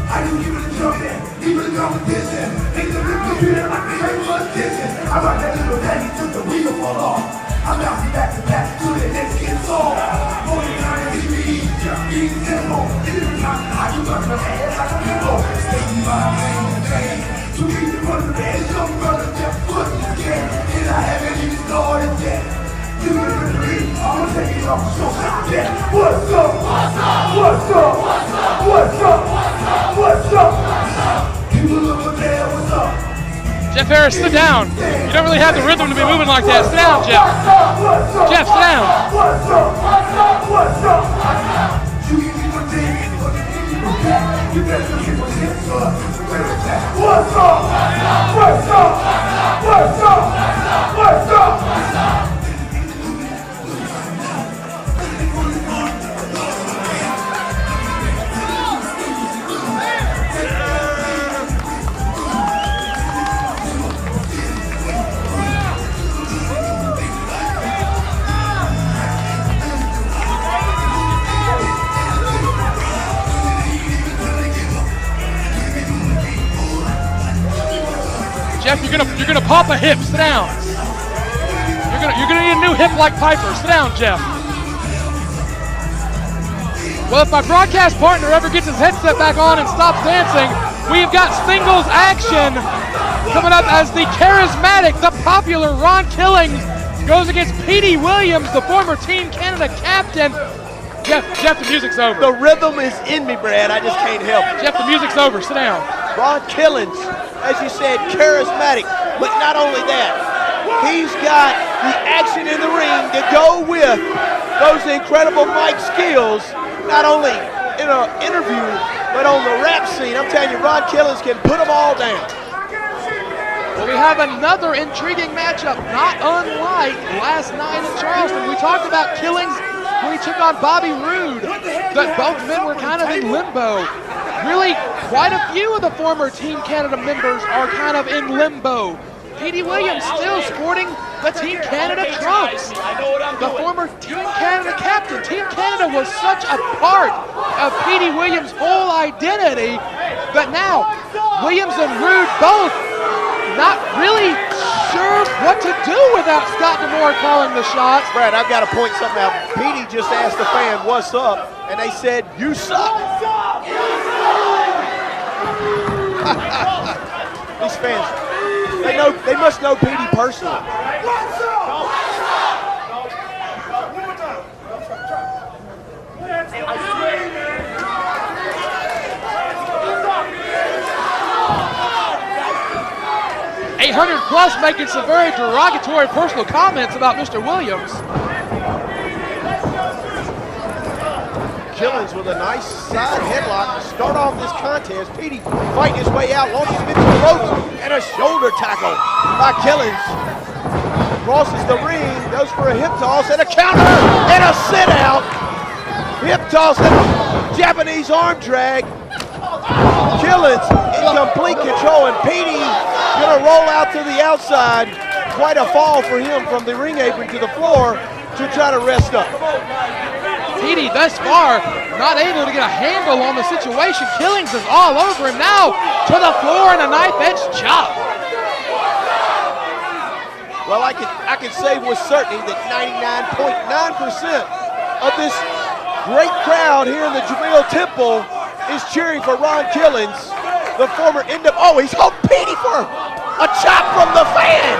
I didn't give it a jump in, even a competition. Ain't the little here like the ain't much kitchen. I got that little daddy took the wheel fall off. I'm bouncing back to back to the next kid's song. Morning time and TV, easy tempo. Different time, I do run the ass like a hero. Stay by the pain. To keep the run of the edge, young brother just put the can. And I haven't even started yet. You remember the beat, I'ma take it off, so stop that. What's up? What's up? What's up? What's up? What's up? People over there, what's up? Jeff Harris, sit down. You don't really have the rhythm to be moving like that. Sit down, Jeff. Jeff, sit down. What's up? What's up? You give me one thing, you better get my hips up. What's up? What's up? What's up? What's up? Jeff, you're gonna pop a hip. Sit down. You're gonna need a new hip like Piper. Sit down, Jeff. Well, if my broadcast partner ever gets his headset back on and stops dancing, we've got singles action coming up as the charismatic, the popular Ron Killings goes against Petey Williams, the former Team Canada captain. Jeff, the music's over. The rhythm is in me, Brad. I just can't help it. Jeff, the music's over. Sit down. Ron Killings, as you said, charismatic, but not only that, he's got the action in the ring to go with those incredible mic skills, not only in an interview, but on the rap scene. I'm telling you, Ron Killings can put them all down. Well, we have another intriguing matchup, not unlike last night in Charleston. We talked about Killings when he took on Bobby Roode, that both men were kind of in limbo. Really, quite a few of the former Team Canada members are kind of in limbo. Petey Williams still sporting the Team Canada trunks. The former Team Canada captain. Team Canada was such a part of Petey Williams' whole identity, but now Williams and Roode both not really sure what to do without Scott D'Amore calling the shots. Brad, I've got to point something out. Petey just asked the fan, what's up? And they said, you suck. These fans, they must know Petey personally. 800 plus making some very derogatory personal comments about Mr. Williams. Killings with a nice side headlock to start off this contest. Petey fighting his way out, launches him into the ropes, and a shoulder tackle by Killings. Crosses the ring, goes for a hip toss and a counter and a sit out. Hip toss and Japanese arm drag. Killings in complete control, and Petey gonna roll out to the outside. Quite a fall for him from the ring apron to the floor to try to rest up. Petey thus far not able to get a handle on the situation. Killings is all over him now, to the floor and a knife edge chop. Well, I can say with certainty that 99.9% of this great crowd here in the Jameel Temple is cheering for Ron Killings, the former oh, he's holding Petey for a chop from the fan.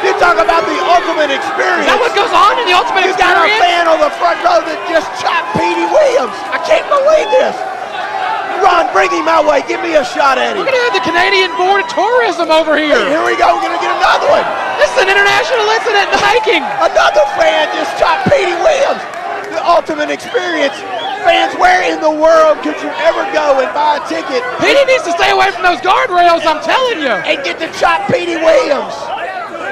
You talk about the ultimate experience. Is that what goes on in the ultimate experience? You got a fan on the front row that just chopped Petey Williams. I can't believe this. Ron, bring him my way. Give me a shot at him. We're going to have the Canadian Board of Tourism over here. Hey, here we go. We're going to get another one. This is an international incident in the making. Another fan just chopped Petey Williams. The ultimate experience. Fans, where in the world could you ever go and buy a ticket? Petey needs to stay away from those guardrails, I'm telling you. And get to chop Petey Williams.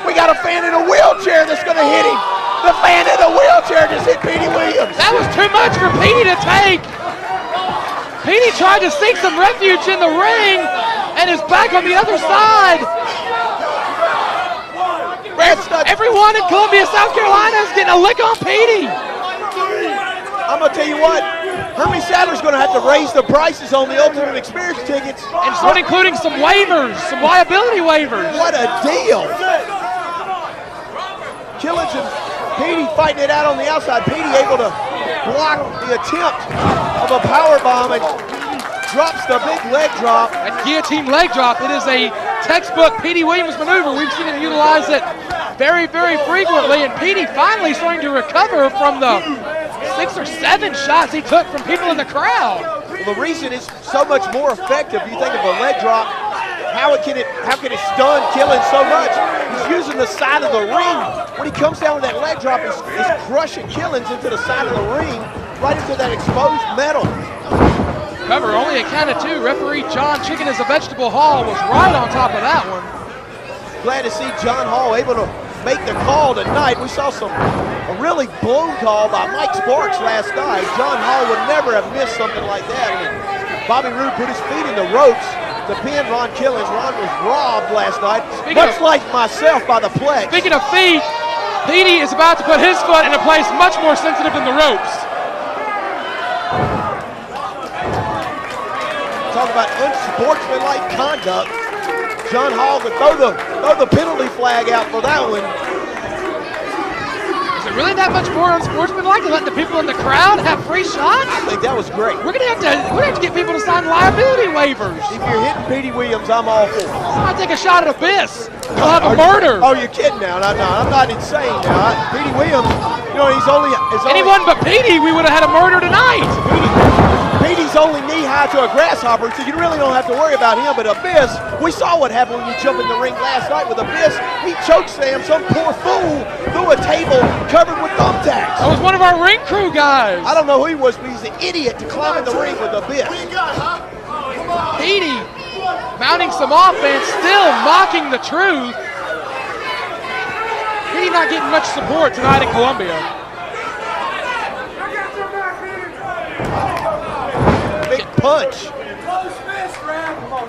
We got a fan in a wheelchair that's going to hit him. The fan in a wheelchair just hit Petey Williams. That was too much for Petey to take. Petey tried to seek some refuge in the ring and is back on the other side. Brad Studs. Everyone in Columbia, South Carolina is getting a lick on Petey. I'm going to tell you what, Hermie Sadler's going to have to raise the prices on the Ultimate Experience tickets. And start including some waivers, some liability waivers. What a deal. Killings and Petey fighting it out on the outside. Petey able to block the attempt of a power bomb and drops the big leg drop. That guillotine leg drop, it is a textbook Petey Williams maneuver. We've seen him utilize it very, very frequently, and Petey finally starting to recover from the 6 or 7 shots he took from people in the crowd. Well, the reason it's so much more effective, you think of a leg drop, how can it stun Killings so much? He's using the side of the ring. When he comes down with that leg drop, he's crushing Killings into the side of the ring, right into that exposed metal. Cover only a count of 2. Referee John Chicken as a Vegetable Hall was right on top of that one. Glad to see John Hall able to make the call tonight. We saw a really blown call by Mike Sparks last night. John Hall would never have missed something like that. And Bobby Roode put his feet in the ropes to pin Ron Killings. Ron was robbed last night, much like myself, by the Plex. Speaking of feet, Petey is about to put his foot in a place much more sensitive than the ropes. Talk about unsportsmanlike conduct. John Hall would throw the penalty flag out for that one. Is it really that much more unsportsmanlike to let the people in the crowd have free shots? I think that was great. We're gonna have to get people to sign liability waivers. If you're hitting Petey Williams, I'm all for it. I'll take a shot at Abyss. We'll have a murder. Oh, you're kidding now? No, I'm not insane now. Petey Williams, he's only anyone but Petey, we would have had a murder tonight. Petey's only knee-high to a grasshopper, so you really don't have to worry about him. But Abyss, we saw what happened when you jumped in the ring last night with Abyss. He chokeslammed some poor fool through a table covered with thumbtacks. That was one of our ring crew guys. I don't know who he was, but he's an idiot to climb in the ring with Abyss. Petey mounting some offense, still mocking the truth. Petey not getting much support tonight in Columbia. Big punch.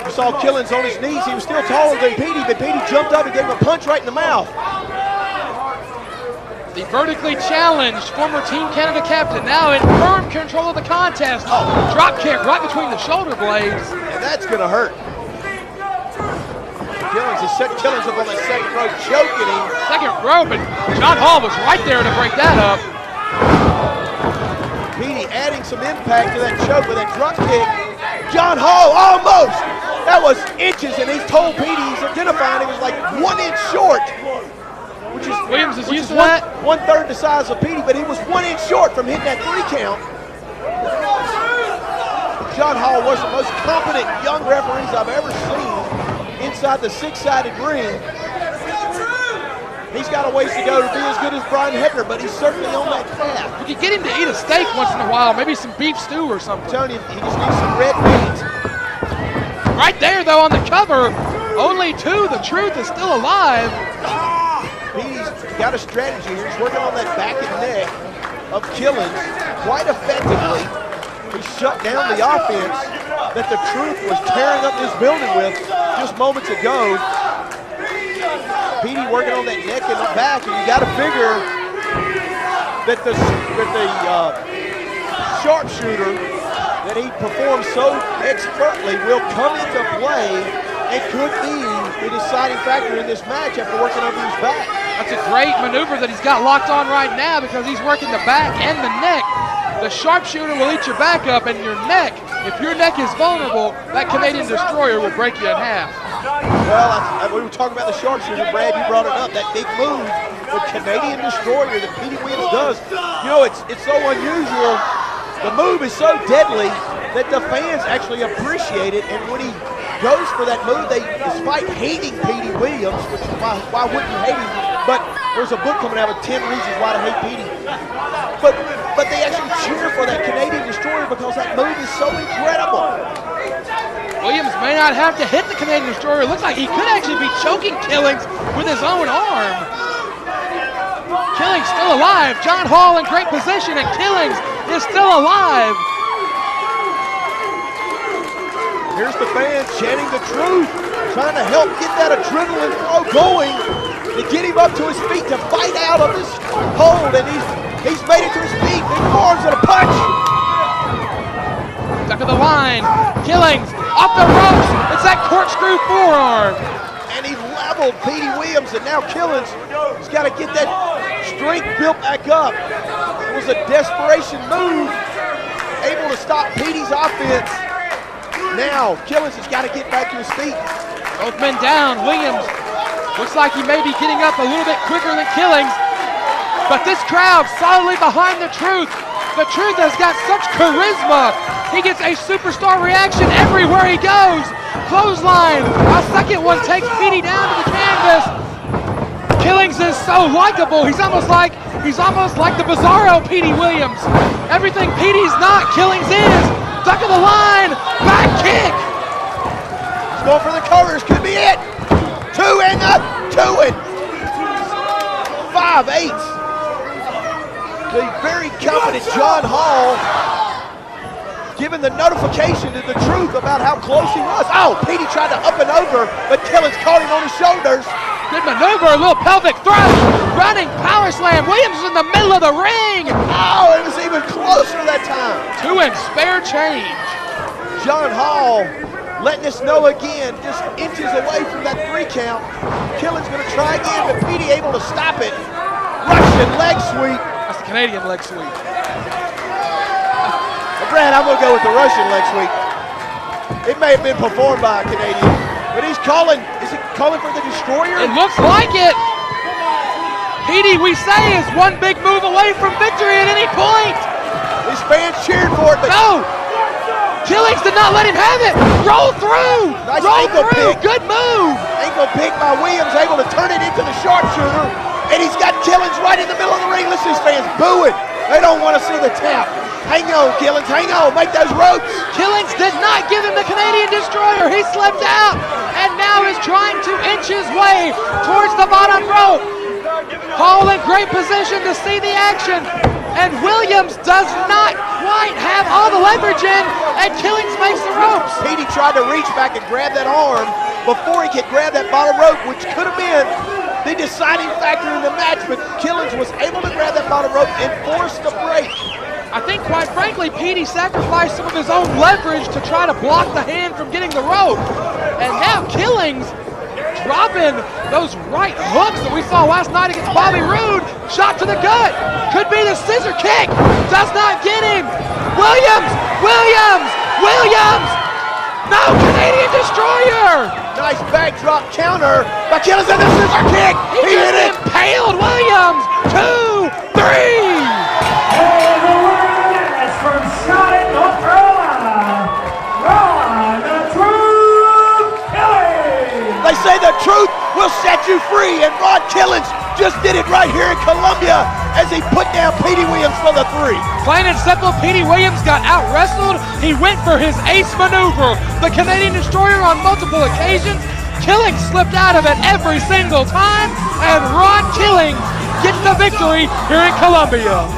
You saw Killings on his knees. He was still taller than Petey, but Petey jumped up and gave him a punch right in the mouth. The vertically challenged former Team Canada captain now in firm control of the contest. Drop kick right between the shoulder blades. And that's going to hurt. Killings is set Killings up on the second rope, choking him. Second rope, and John Hall was right there to break that up. Petey adding some impact to that choke with that drop kick. John Hall almost. That was inches, and he's told Petey, he's identifying him as like 1 inch short. Williams is used to that. 1/3 the size of Petey, but he was 1 inch short from hitting that 3 count. John Hall was the most competent young referees I've ever seen inside the 6-sided ring. He's got a ways to go to be as good as Brian Hebner, but he's certainly on that path. We could get him to eat a steak once in a while, maybe some beef stew or something. I'm telling you, he just needs some red meat. Right there, though, on the cover, only 2. The truth is still alive. Petey's got a strategy here. He's working on that back and neck of Killings quite effectively. He shut down the offense that the truth was tearing up this building with just moments ago. Petey working on that neck and the back, and you got to figure that the sharpshooter that he performed so expertly will come into play and could be the deciding factor in this match after working over his back. That's a great maneuver that he's got locked on right now because he's working the back and the neck. The sharpshooter will eat your back up, and your neck, if your neck is vulnerable, that Canadian Destroyer will break you in half. Well, we were talking about the sharpshooter, Brad. You brought it up. That big move, the Canadian Destroyer that Petey Williams does. It's so unusual. The move is so deadly that the fans actually appreciate it. And when he goes for that move, despite hating Petey Williams, which why wouldn't you hate him? But there's a book coming out with 10 reasons why to hate Petey. But they actually cheer for that Canadian Destroyer because that move is so incredible. Williams may not have to hit the Canadian Destroyer. It looks like he could actually be choking Killings with his own arm. Killings still alive. John Hall in great position, and Killings is still alive. Here's the fans chanting the truth, trying to help get that adrenaline flow going. to get him up to his feet to fight out of this hold, and he's made it to his feet. Big arms and a punch. Stuck of the line. Killings off the ropes. It's that corkscrew forearm. And he leveled Petey Williams, and now Killings has got to get that strength built back up. It was a desperation move, able to stop Petey's offense. Now Killings has got to get back to his feet. Both men down. Williams looks like he may be getting up a little bit quicker than Killings, but this crowd solidly behind the Truth. The Truth has got such charisma. He gets a superstar reaction everywhere he goes. Clothesline. A second one takes Petey down to the canvas. Killings is so likable. He's almost like the Bizarro Petey Williams. Everything Petey's not, Killings is. Duck of the line. Back kick. He's going for the covers. Could be it. 2 and up. 2 and 5/8. The very confident John Hall giving the notification to the Truth about how close he was. Oh, Petey tried to up and over, but Killings caught him on his shoulders. Good maneuver, a little pelvic thrust. Running power slam. Williams is in the middle of the ring. Oh, it was even closer that time. 2 and spare change. John Hall letting us know again, just inches away from that 3 count. Killings going to try again, but Petey able to stop it. Russian leg sweep. That's the Canadian leg sweep. Brad, I'm going to go with the Russian leg sweep. It may have been performed by a Canadian, but he's calling. Is he calling for the Destroyer? It looks like it. Petey, we say, is one big move away from victory at any point. His fans cheered for it, but no. Killings did not let him have it. Roll through. Nice Roll ankle through. pick. Good move. Ankle pick by Williams, able to turn it into the sharpshooter, and he's got Killings right in the middle of the ring. Listen to his fans booing. They don't want to see the tap. Hang on, Killings, hang on, make those ropes. Killings did not give him the Canadian Destroyer. He slipped out and now is trying to inch his way towards the bottom rope. Hall in great position to see the action, and Williams does not quite have all the leverage in, and Killings makes the ropes. Petey tried to reach back and grab that arm before he could grab that bottom rope, which could have been the deciding factor in the match, but Killings was able to grab that bottom rope and force the break. I think, quite frankly, Petey sacrificed some of his own leverage to try to block the hand from getting the rope. And now Killings dropping those right hooks that we saw last night against Bobby Roode. Shot to the gut. Could be the scissor kick. Does not get him. Williams! Williams! Williams! No, Canadian Destroyer! Nice backdrop counter by Killings and the scissor kick. He hit it. Impaled Williams. 2, 3. From Charlotte, North Carolina, the Truth Killings! They say the Truth will set you free, and Rod Killings just did it right here in Columbia as he put down Petey Williams for the 3. Plain and simple, Petey Williams got out-wrestled. He went for his ace maneuver, the Canadian Destroyer, on multiple occasions. Killings slipped out of it every single time, and Rod Killings gets the victory here in Columbia.